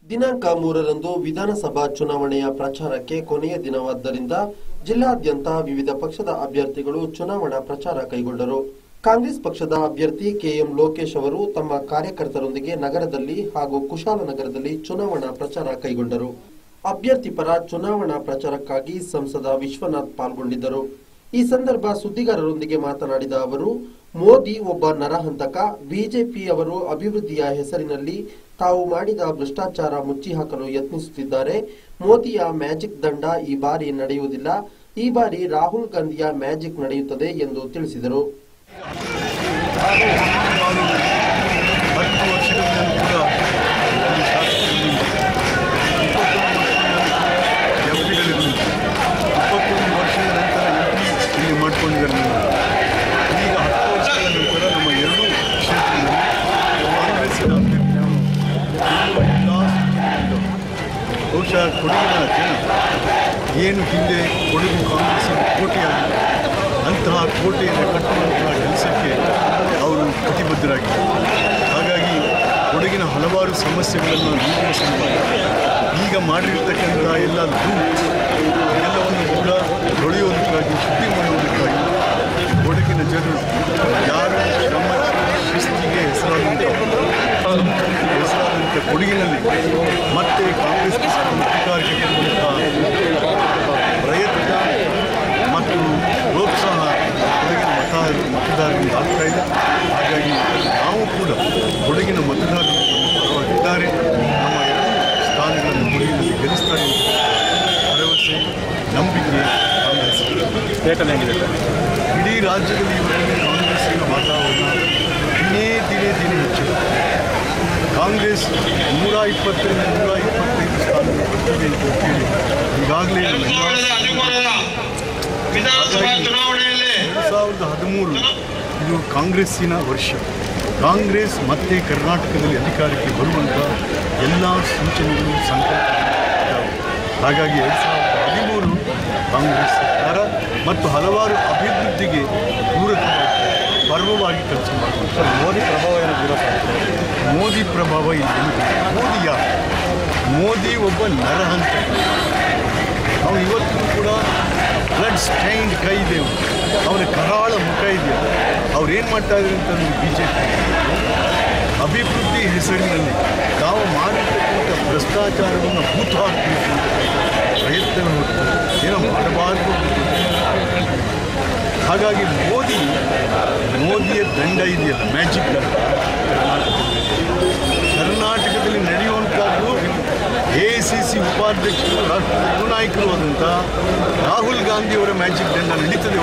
ದಿನಾಂಕ 3ರಂದು ವಿಧಾನಸಭಾ ಚುನಾವಣೆಯ ಪ್ರಚಾರಕ್ಕೆ ಕೊನೆಯ ದಿನವಾದ್ದರಿಂದ ಜಿಲ್ಲಾದ್ಯಂತ ವಿವಿಧ ಪಕ್ಷದ ಅಭ್ಯರ್ಥಿಗಳು ಚುನಾವಣಾ ಪ್ರಚಾರ ಕೈಗೊಂಡರು. ಕಾಂಗ್ರೆಸ್ ಪಕ್ಷದ ಅಭ್ಯರ್ಥಿ ಕೆಎಂ ಲೋಕೇಶ್ ಅವರು ತಮ್ಮ ಕಾರ್ಯಕರ್ತರೊಂದಿಗೆ ನಗರದಲ್ಲಿ ಹಾಗೂ ಕುಶಾಲನಗರದಲ್ಲಿ ಚುನಾವಣಾ ಪ್ರಚಾರ ಕೈಗೊಂಡರು. ಅಭ್ಯರ್ಥಿ ಪರ ಚುನಾವಣಾ ಪ್ರಚಾರಕ್ಕಾಗಿ ಸಂಸದ ವಿಶ್ವನಾಥ್ ಪಾಲ್ಗೊಂಡಿದ್ದರು. ಈ ಸಂದರ್ಭ ಸುದ್ದಿಗಾರರೊಂದಿಗೆ ಮಾತನಾಡಿದ ಅವರು, ಮೋದಿ ಒಬ್ಬ ನರಹಂತಕ, ಬಿಜೆಪಿ ಅವರು ಅಭಿವೃದ್ಧಿಯ ಹೆಸರಿನಲ್ಲಿ ತಾವು ಮಾಡಿದ ಭ್ರಷ್ಟಾಚಾರ ಮುಚ್ಚಿಹಾಕಲು ಯತ್ನಿಸುತ್ತಿದ್ದಾರೆ. ಮೋದಿಯ ಮ್ಯಾಜಿಕ್ ದಂಡ ಈ ಬಾರಿ ನಡೆಯುವುದಿಲ್ಲ. ಈ ಬಾರಿ ರಾಹುಲ್ ಗಾಂಧಿಯ ಮ್ಯಾಜಿಕ್ ನಡೆಯುತ್ತದೆ ಎಂದು ತಿಳಿಸಿದರು. ಬಹುಶಃ ಕೊಡಗಿನ ಜನ ಏನು ಹಿಂದೆ ಕೊಡಗು ಕಾಂಗ್ರೆಸ್ಸಿನ ಕೋಟೆಯಾಗಿದೆ, ಅಂತಹ ಕೋಟೆಯನ್ನು ಕಟ್ಟುವಂತಹ ಕೆಲಸಕ್ಕೆ ಅವರು ಕಟಿಬದ್ಧರಾಗಿದ್ದಾರೆ. ಹಾಗಾಗಿ ಕೊಡಗಿನ ಹಲವಾರು ಸಮಸ್ಯೆಗಳನ್ನು ನೀಡುವ ಸಲುವಾಗಿ ಈಗ ಮಾಡಿರ್ತಕ್ಕಂಥ ಎಲ್ಲ ಎಲ್ಲವನ್ನು ಕೂಡ ತೊಳೆಯುವುದಕ್ಕಾಗಿ, ಶುದ್ಧಿ ಮಾಡುವುದಕ್ಕಾಗಿ ಕೊಡಗಿನ ಜನರು ಯಾರು ನಮ್ಮ ಶಿಸ್ತಿಗೆ ಹೆಸರಾದಂಥ ಕೊಡಗಿನಲ್ಲಿ ಮತ್ತೆ ಕಾಂಗ್ರೆಸ್ ಅಧಿಕಾರಕ್ಕೆ ಕೊಡುವಂತಹ ಪ್ರಯತ್ನ ಮತ್ತು ಪ್ರೋತ್ಸಾಹ ಕೊಡಗಿನ ಮತದಾರರಿಂದ ಆಗ್ತಾ ಇದೆ. ಹಾಗಾಗಿ ನಾವು ಕೂಡ ಕೊಡಗಿನ ಮತದಾರರು ಪರವಾಗಿದ್ದಾರೆ. ನಮ್ಮ ಎರಡು ಸ್ಥಾನಗಳನ್ನು ಕೊಡಗಿನಲ್ಲಿ ಗೆಲ್ಲಿಸ್ತಾರೆ ಭರವಸೆ, ನಂಬಿಕೆ ಕಾಂಗ್ರೆಸ್. ಇಡೀ ರಾಜ್ಯದಲ್ಲಿ ಇವರಲ್ಲಿ ಕಾಂಗ್ರೆಸ್ಸಿನ ವಾತಾವರಣ ದಿನೇ ಹೆಚ್ಚಿದೆ. ಕಾಂಗ್ರೆಸ್ 120ರಿಂದ 125 ಸ್ಥಾನ ಬರ್ತಿದೆ ಅಂತ ಹೇಳಿ ಈಗಾಗಲೇ 2013 ಇದು ಕಾಂಗ್ರೆಸ್ಸಿನ ವರ್ಷ. ಕಾಂಗ್ರೆಸ್ ಮತ್ತೆ ಕರ್ನಾಟಕದಲ್ಲಿ ಅಧಿಕಾರಕ್ಕೆ ಬರುವಂಥ ಎಲ್ಲ ಸೂಚನೆಗಳು, ಸಂಕಲ್ಪಗಳು. ಹಾಗಾಗಿ 2013 ಕಾಂಗ್ರೆಸ್ ಸರ್ಕಾರ ಮತ್ತು ಹಲವಾರು ಅಭಿವೃದ್ಧಿಗೆ ಪರ್ವವಾಗಿ ಕೆಲಸ ಮಾಡುವಂಥ ಮೋದಿ ಪ್ರಭಾವ ಮೋದಿ ಪ್ರಭಾವ ಇಲ್ಲಿ. ಮೋದಿ ಯಾರು? ಮೋದಿ ಒಬ್ಬ ನರಹಂತಕ. ಅವನು ಇವತ್ತು ಕೂಡ ಬ್ಲಡ್ ಸ್ಟೈನ್ಡ್ ಕೈ ಇದೆ, ಅವನ ಕರಾಳ ಮುಖ ಇದೆ. ಅವ್ರು ಏನು ಮಾಡ್ತಾ ಇದ್ದಾರೆ ಅಂತಂದ್ರೆ ಬಿಜೆಪಿ ಅಭಿವೃದ್ಧಿ ಹೆಸರಿನಲ್ಲಿ ತಾವು ಮಾಡಿರ್ತಕ್ಕಂಥ ಭ್ರಷ್ಟಾಚಾರವನ್ನು ಹೂತು ಹಾಕಬೇಕು ಅಂತ ಪ್ರಯತ್ನಗಳು ಏನೋ ಮಾಡಬಾರ್ದು. ಹಾಗಾಗಿ ಮೋದಿಯ ದಂಡ ಇದೆಯಲ್ಲ, ಮ್ಯಾಜಿಕ್ ದಂಡ, ಕರ್ನಾಟಕದಲ್ಲಿ ನಡೆಯುವಂಥದ್ದು AICC ಉಪಾಧ್ಯಕ್ಷರು, ರಾಷ್ಟ್ರದ ಯುವ ನಾಯಕರು ಆದಂಥ ರಾಹುಲ್ ಗಾಂಧಿಯವರ ಮ್ಯಾಜಿಕ್ ದಂಡ ನಡೀತದೆ.